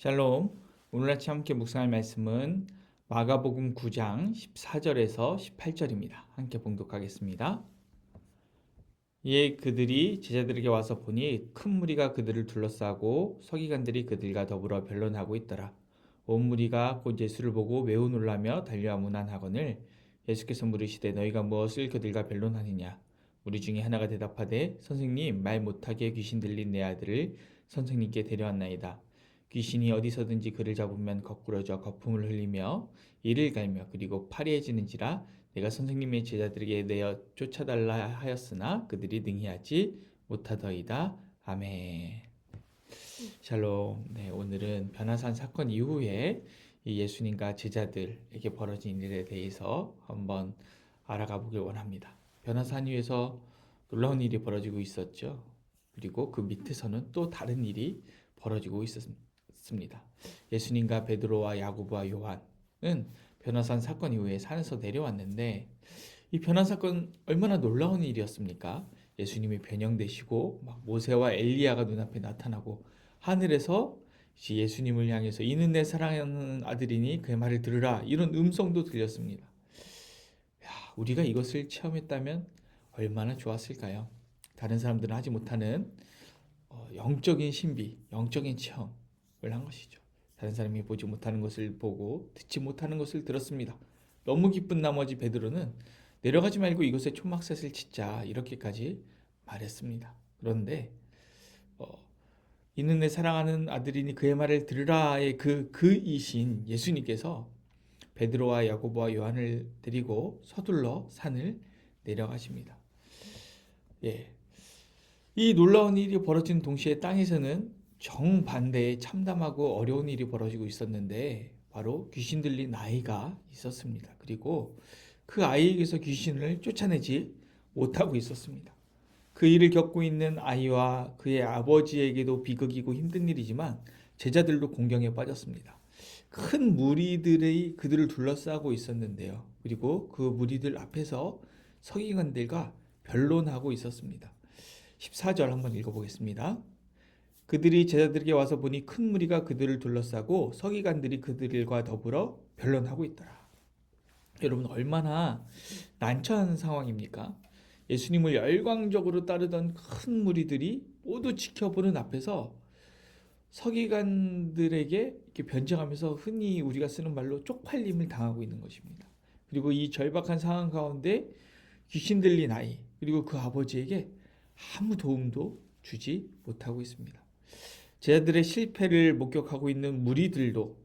샬롬. 오늘 아침 함께 묵상할 말씀은 마가복음 9장 14절에서 18절입니다. 함께 봉독하겠습니다. 이에 그들이 제자들에게 와서 보니 큰 무리가 그들을 둘러싸고 서기관들이 그들과 더불어 변론하고 있더라. 온 무리가 곧 예수를 보고 매우 놀라며 달려와 문안하거늘 예수께서 물으시되 너희가 무엇을 그들과 변론하느냐. 우리 중에 하나가 대답하되 선생님, 말 못하게 귀신 들린 내 아들을 선생님께 데려왔나이다. 귀신이 어디서든지 그를 잡으면 거꾸러져 거품을 흘리며 이를 갈며 그리고 파리해지는지라. 내가 선생님의 제자들에게 내어 쫓아달라 하였으나 그들이 능히하지 못하더이다. 아멘. 샬롬. 네, 오늘은 변화산 사건 이후에 이 예수님과 제자들에게 벌어진 일에 대해서 한번 알아가 보길 원합니다. 변화산 위에서 놀라운 일이 벌어지고 있었죠. 그리고 그 밑에서는 또 다른 일이 벌어지고 있었습니다. 예수님과 베드로와 야고보와 요한은 변화산 사건 이후에 산에서 내려왔는데, 이 변화 사건 얼마나 놀라운 일이었습니까? 예수님이 변형되시고 막 모세와 엘리야가 눈앞에 나타나고 하늘에서 예수님을 향해서 이는 내 사랑하는 아들이니 그의 말을 들으라, 이런 음성도 들렸습니다. 우리가 이것을 체험했다면 얼마나 좋았을까요? 다른 사람들은 하지 못하는 영적인 신비, 영적인 체험을 한 것이죠. 다른 사람이 보지 못하는 것을 보고 듣지 못하는 것을 들었습니다. 너무 기쁜 나머지 베드로는 내려가지 말고 이곳에 초막셋을 짓자, 이렇게까지 말했습니다. 그런데 이는 내 사랑하는 아들이니 그의 말을 들으라의 그이신 예수님께서 베드로와 야고보와 요한을 데리고 서둘러 산을 내려가십니다. 예. 이 놀라운 일이 벌어진 동시에 땅에서는 정반대의 참담하고 어려운 일이 벌어지고 있었는데, 바로 귀신 들린 아이가 있었습니다. 그리고 그 아이에게서 귀신을 쫓아내지 못하고 있었습니다. 그 일을 겪고 있는 아이와 그의 아버지에게도 비극이고 힘든 일이지만 제자들도 공경에 빠졌습니다. 큰 무리들이 그들을 둘러싸고 있었는데요. 그리고 그 무리들 앞에서 서기관들과 변론하고 있었습니다. 14절 한번 읽어보겠습니다. 그들이 제자들에게 와서 보니 큰 무리가 그들을 둘러싸고 서기관들이 그들과 더불어 변론하고 있더라. 여러분, 얼마나 난처한 상황입니까? 예수님을 열광적으로 따르던 큰 무리들이 모두 지켜보는 앞에서 서기관들에게 이렇게 변증하면서 흔히 우리가 쓰는 말로 쪽팔림을 당하고 있는 것입니다. 그리고 이 절박한 상황 가운데 귀신 들린 아이, 그리고 그 아버지에게 아무 도움도 주지 못하고 있습니다. 제자들의 실패를 목격하고 있는 무리들도,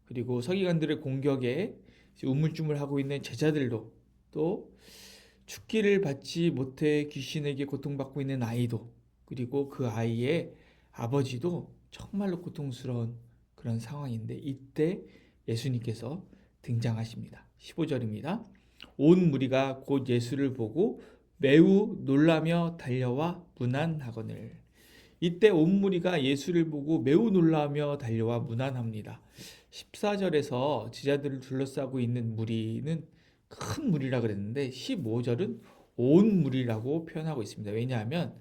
그리고 서기관들의 공격에 우물쭈물하고 있는 제자들도, 또 죽기를 받지 못해 귀신에게 고통받고 있는 아이도, 그리고 그 아이의 아버지도 정말로 고통스러운 그런 상황인데, 이때 예수님께서 등장하십니다. 15절입니다. 온 무리가 곧 예수를 보고 매우 놀라며 달려와 문안하거늘. 이때 온 무리가 예수를 보고 매우 놀라며 달려와 문안합니다. 14절에서 제자들을 둘러싸고 있는 무리는 큰 무리라 그랬는데 15절은 온 무리라고 표현하고 있습니다. 왜냐하면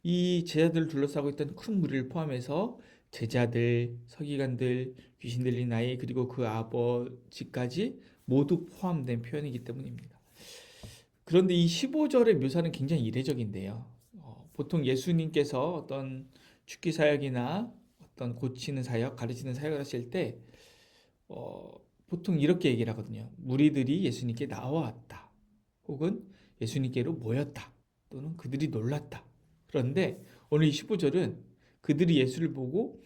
이 제자들을 둘러싸고 있던 큰 무리를 포함해서 제자들, 서기관들, 귀신 들린 아이, 그리고 그 아버지까지 모두 포함된 표현이기 때문입니다. 그런데 이 15절의 묘사는 굉장히 이례적인데요. 보통 예수님께서 어떤 죽기 사역이나 어떤 고치는 사역, 가르치는 사역을 하실 때 보통 이렇게 얘기를 하거든요. 무리들이 예수님께 나와왔다, 혹은 예수님께로 모였다, 또는 그들이 놀랐다. 그런데 오늘 이 15절은 그들이 예수를 보고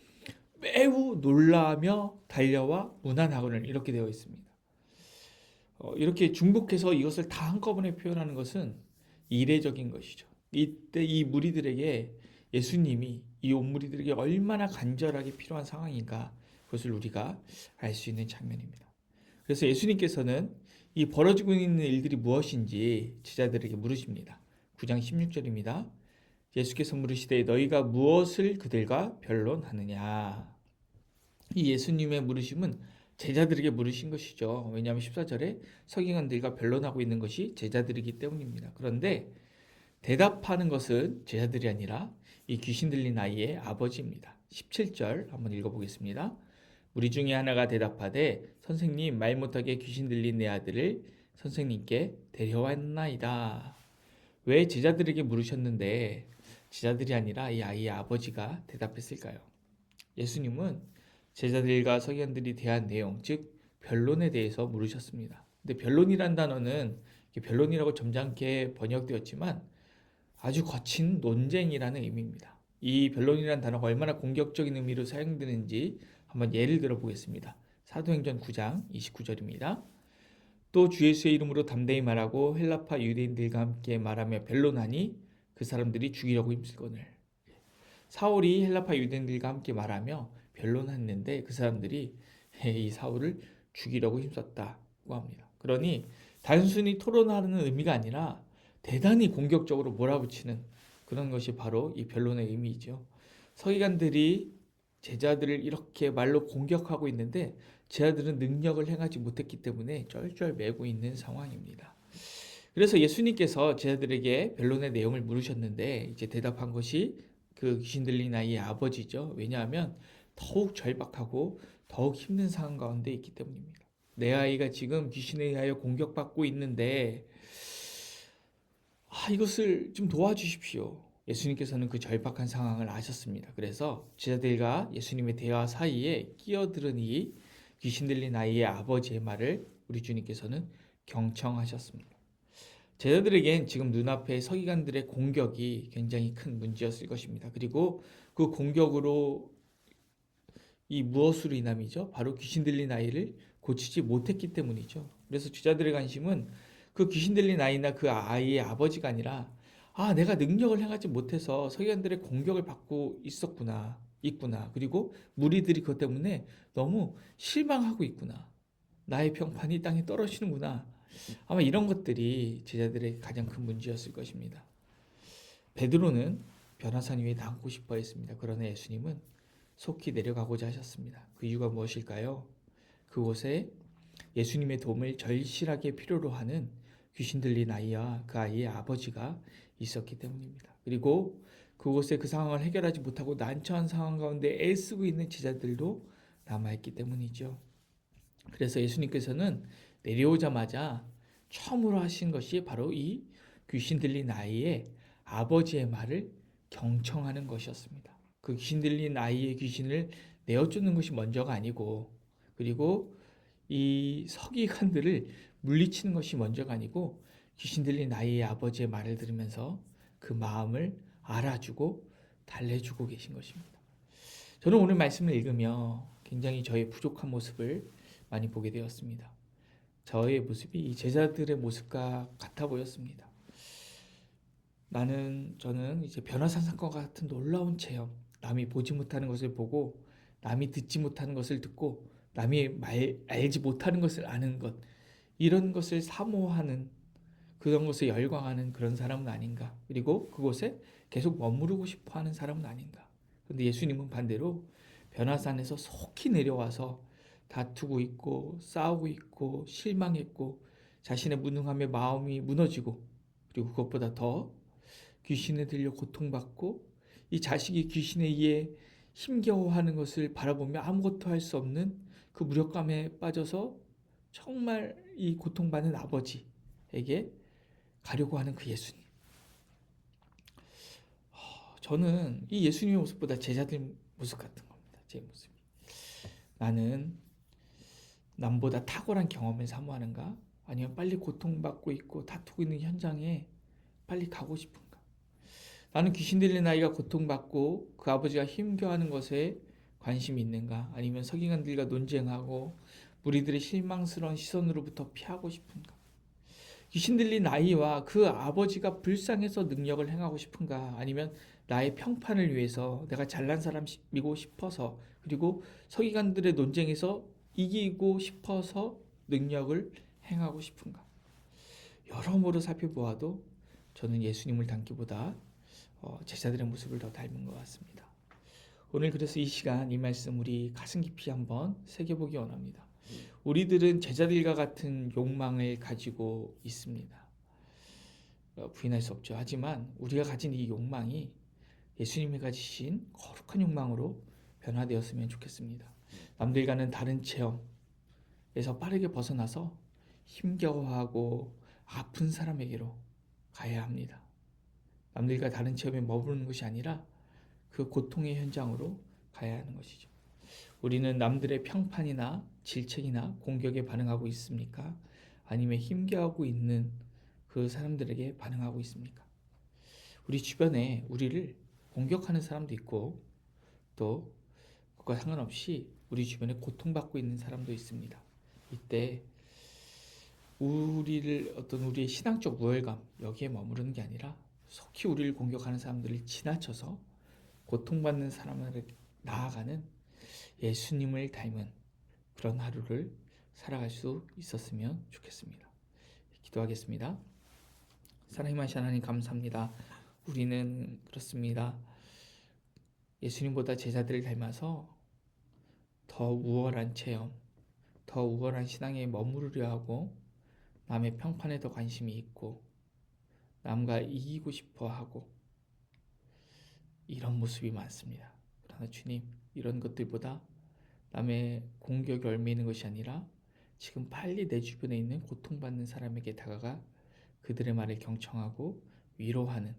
매우 놀라며 달려와 문안하거늘, 이렇게 되어 있습니다. 이렇게 중복해서 이것을 다 한꺼번에 표현하는 것은 이례적인 것이죠. 이때 이 무리들에게 예수님이 이 온 무리들에게 얼마나 간절하게 필요한 상황인가, 그것을 우리가 알 수 있는 장면입니다. 그래서 예수님께서는 이 벌어지고 있는 일들이 무엇인지 제자들에게 물으십니다. 9장 16절입니다. 예수께서 물으시되 너희가 무엇을 그들과 변론하느냐. 이 예수님의 물으심은 제자들에게 물으신 것이죠. 왜냐하면 14절에 서기관들과 변론하고 있는 것이 제자들이기 때문입니다. 그런데 대답하는 것은 제자들이 아니라 이 귀신 들린 아이의 아버지입니다. 17절 한번 읽어보겠습니다. 무리 중에 하나가 대답하되 선생님 말 못하게 귀신 들린 내 아들을 선생님께 데려왔나이다. 왜 제자들에게 물으셨는데 제자들이 아니라 이 아이의 아버지가 대답했을까요? 예수님은 제자들과 서기관들이 대한 내용, 즉 변론에 대해서 물으셨습니다. 근데 변론이란 단어는 변론이라고 점잖게 번역되었지만 아주 거친 논쟁이라는 의미입니다. 이 변론이라는 단어가 얼마나 공격적인 의미로 사용되는지 한번 예를 들어 보겠습니다. 사도행전 9장 29절입니다. 또 주 예수의 이름으로 담대히 말하고 헬라파 유대인들과 함께 말하며 변론하니 그 사람들이 죽이려고 힘쓰거늘. 사울이 헬라파 유대인들과 함께 말하며 변론했는데 그 사람들이 이 사울을 죽이려고 힘썼다고 합니다. 그러니 단순히 토론하는 의미가 아니라 대단히 공격적으로 몰아붙이는 그런 것이 바로 이 변론의 의미이죠. 서기관들이 제자들을 이렇게 말로 공격하고 있는데 제자들은 능력을 행하지 못했기 때문에 쩔쩔 매고 있는 상황입니다. 그래서 예수님께서 제자들에게 변론의 내용을 물으셨는데 이제 대답한 것이 그 귀신 들린 아이의 아버지죠. 왜냐하면 더욱 절박하고 더욱 힘든 상황 가운데 있기 때문입니다. 내 아이가 지금 귀신에 의하여 공격받고 있는데 이것을 좀 도와주십시오. 예수님께서는 그 절박한 상황을 아셨습니다. 그래서 제자들과 예수님의 대화 사이에 끼어들은 이 귀신 들린 아이의 아버지의 말을 우리 주님께서는 경청하셨습니다. 제자들에겐 지금 눈앞에 서기관들의 공격이 굉장히 큰 문제였을 것입니다. 그리고 그 공격으로 이 무엇으로 인함이죠? 바로 귀신 들린 아이를 고치지 못했기 때문이죠. 그래서 제자들의 관심은 그 귀신 들린 아이나 그 아이의 아버지가 아니라 내가 능력을 행하지 못해서 서기관들의 공격을 받고 있구나. 그리고 무리들이 그것 때문에 너무 실망하고 있구나. 나의 평판이 땅에 떨어지는구나. 아마 이런 것들이 제자들의 가장 큰 문제였을 것입니다. 베드로는 변화산 위에 남고 싶어 했습니다. 그러나 예수님은 속히 내려가고자 하셨습니다. 그 이유가 무엇일까요? 그곳에 예수님의 도움을 절실하게 필요로 하는 귀신 들린 아이와 그 아이의 아버지가 있었기 때문입니다. 그리고 그곳에 그 상황을 해결하지 못하고 난처한 상황 가운데 애쓰고 있는 제자들도 남아있기 때문이죠. 그래서 예수님께서는 내려오자마자 처음으로 하신 것이 바로 이 귀신 들린 아이의 아버지의 말을 경청하는 것이었습니다. 그 귀신 들린 아이의 귀신을 내어쫓는 것이 먼저가 아니고, 그리고 이 서기관들을 물리치는 것이 먼저가 아니고 귀신 들린 아이의 아버지의 말을 들으면서 그 마음을 알아주고 달래주고 계신 것입니다. 저는 오늘 말씀을 읽으며 굉장히 저의 부족한 모습을 많이 보게 되었습니다. 저의 모습이 이 제자들의 모습과 같아 보였습니다. 저는 이제 변화산 사건과 같은 놀라운 체험, 남이 보지 못하는 것을 보고, 남이 듣지 못하는 것을 듣고, 남이 알지 못하는 것을 아는 것, 이런 것을 사모하는, 그런 것에 열광하는 그런 사람은 아닌가. 그리고 그곳에 계속 머무르고 싶어 하는 사람은 아닌가. 그런데 예수님은 반대로 변화산에서 속히 내려와서 다투고 있고, 싸우고 있고, 실망했고, 자신의 무능함에 마음이 무너지고, 그리고 그것보다 더 귀신에 들려 고통받고 이 자식이 귀신에 의해 힘겨워하는 것을 바라보며 아무것도 할 수 없는 그 무력감에 빠져서 정말 이 고통받는 아버지에게 가려고 하는 그 예수님. 저는 이 예수님의 모습보다 제자들 모습 같은 겁니다. 제 모습이. 나는 남보다 탁월한 경험을 사모하는가? 아니면 빨리 고통받고 있고 다투고 있는 현장에 빨리 가고 싶은가? 나는 귀신 들린 아이가 고통받고 그 아버지가 힘겨워하는 것에 관심이 있는가? 아니면 서기관들과 논쟁하고 무리들의 실망스러운 시선으로부터 피하고 싶은가? 귀신 들린 아이와 그 아버지가 불쌍해서 능력을 행하고 싶은가? 아니면 나의 평판을 위해서 내가 잘난 사람이고 싶어서, 그리고 서기관들의 논쟁에서 이기고 싶어서 능력을 행하고 싶은가? 여러모로 살펴보아도 저는 예수님을 닮기보다 제자들의 모습을 더 닮은 것 같습니다. 오늘 그래서 이 시간 이 말씀 우리 가슴 깊이 한번 새겨보기 원합니다. 우리들은 제자들과 같은 욕망을 가지고 있습니다. 부인할 수 없죠. 하지만 우리가 가진 이 욕망이 예수님이 가지신 거룩한 욕망으로 변화되었으면 좋겠습니다. 남들과는 다른 체험에서 빠르게 벗어나서 힘겨워하고 아픈 사람에게로 가야 합니다. 남들과 다른 체험에 머무르는 것이 아니라 그 고통의 현장으로 가야 하는 것이죠. 우리는 남들의 평판이나 질책이나 공격에 반응하고 있습니까? 아니면 힘겨워하고 있는 그 사람들에게 반응하고 있습니까? 우리 주변에 우리를 공격하는 사람도 있고 또 그것과 상관없이 우리 주변에 고통받고 있는 사람도 있습니다. 이때 우리의 신앙적 우월감 여기에 머무르는 게 아니라 속히 우리를 공격하는 사람들을 지나쳐서 고통받는 사람을 나아가는 예수님을 닮은 그런 하루를 살아갈 수 있었으면 좋겠습니다. 기도하겠습니다. 사랑하신 하나님 감사합니다. 우리는 그렇습니다. 예수님보다 제자들을 닮아서 더 우월한 체험, 더 우월한 신앙에 머무르려 하고 남의 평판에 더 관심이 있고 남과 이기고 싶어 하고 이런 모습이 많습니다. 그러나 주님, 이런 것들보다 남의 공격에 얽매이는 것이 아니라 지금 빨리 내 주변에 있는 고통받는 사람에게 다가가 그들의 말을 경청하고 위로하는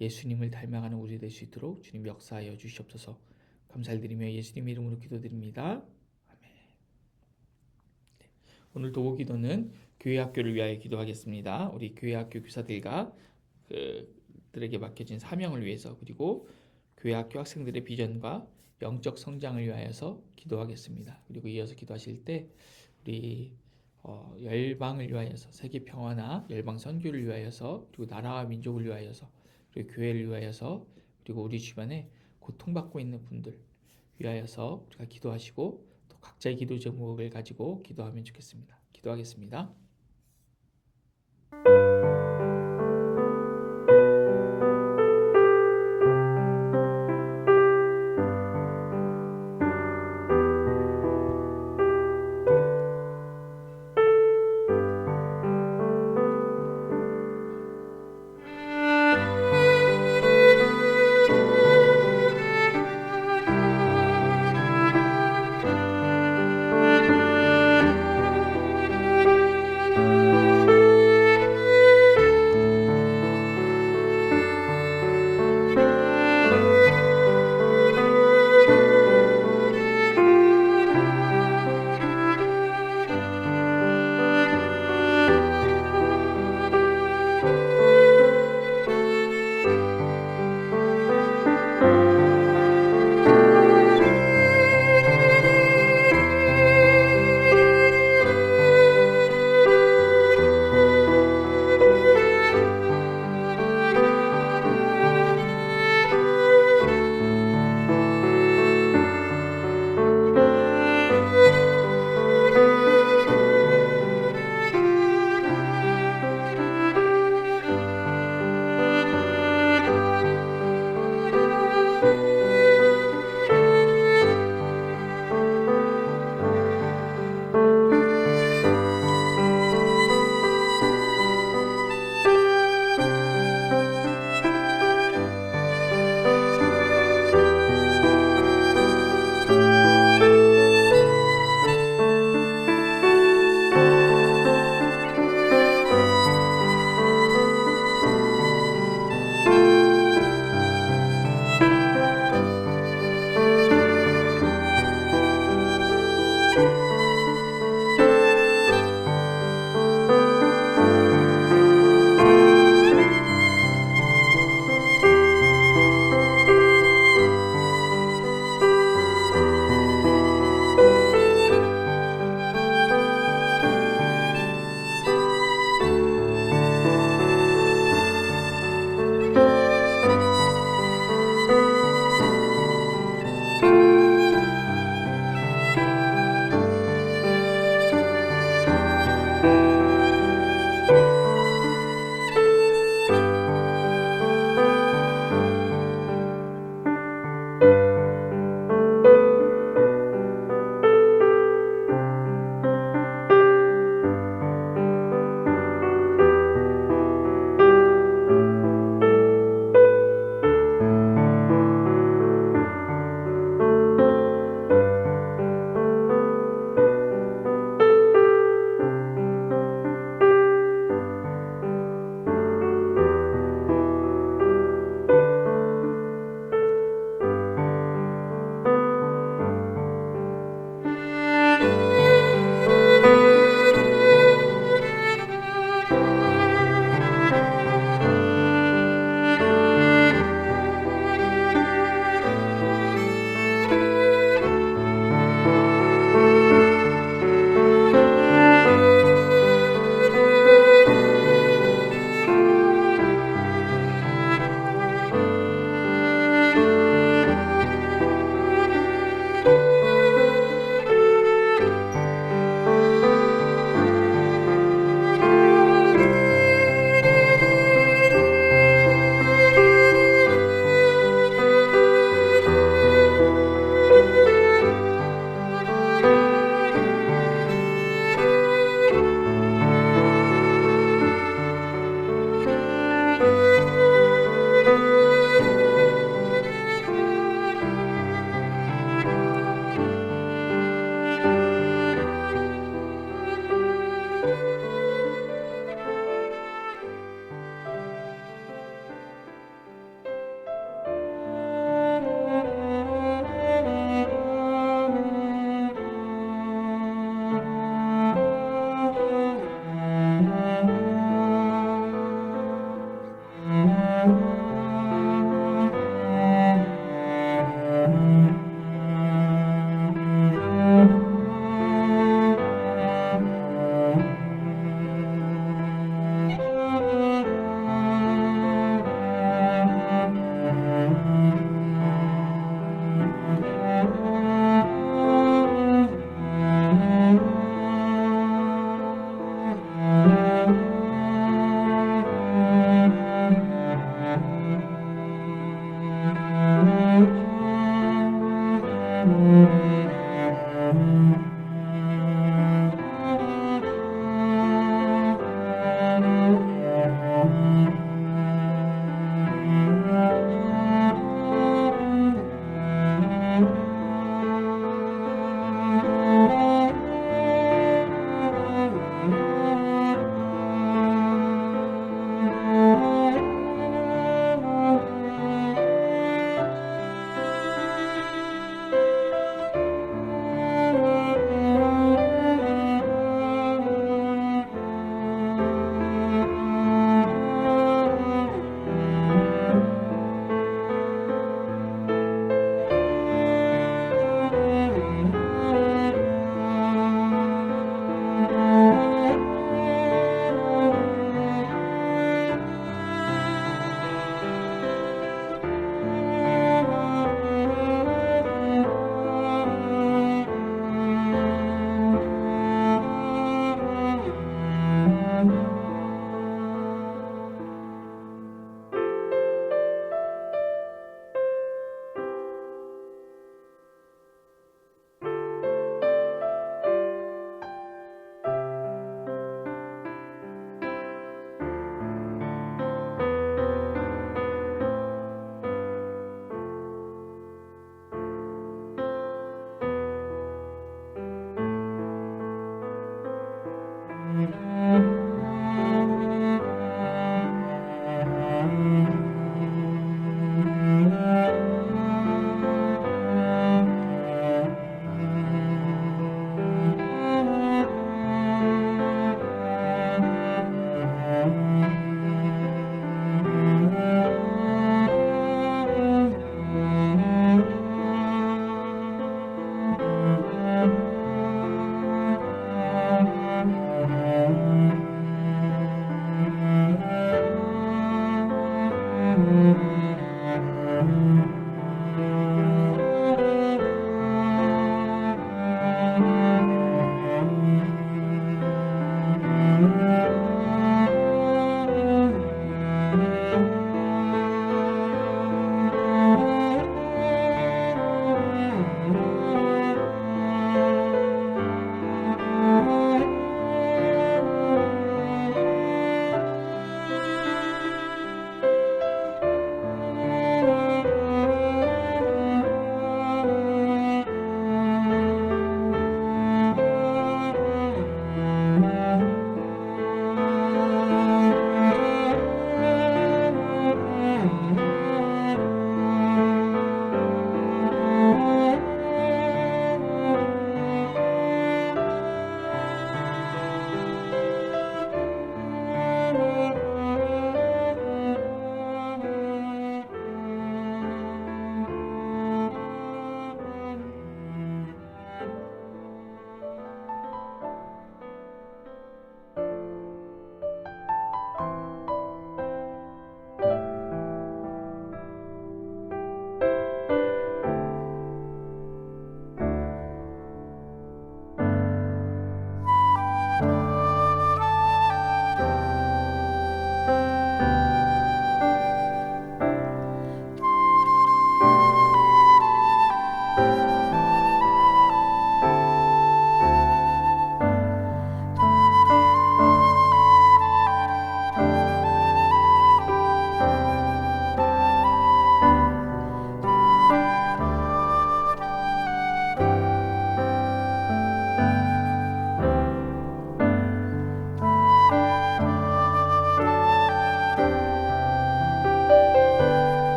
예수님을 닮아가는 우리 될 수 있도록 주님 역사하여 주시옵소서. 감사를 드리며 예수님 이름으로 기도드립니다. 아멘. 오늘 도구 기도는 교회 학교를 위하여 기도하겠습니다. 우리 교회 학교 교사들과 그들에게 맡겨진 사명을 위해서 그리고 교회 학교 학생들의 비전과 영적 성장을 위하여서 기도하겠습니다. 그리고 이어서 기도하실 때 우리 열방을 위하여서 세계 평화나 열방 선교를 위하여서 그리고 나라와 민족을 위하여서 그리고 교회를 위하여서 그리고 우리 주변에 고통받고 있는 분들 위하여서 우리가 기도하시고 또 각자의 기도 제목을 가지고 기도하면 좋겠습니다. 기도하겠습니다.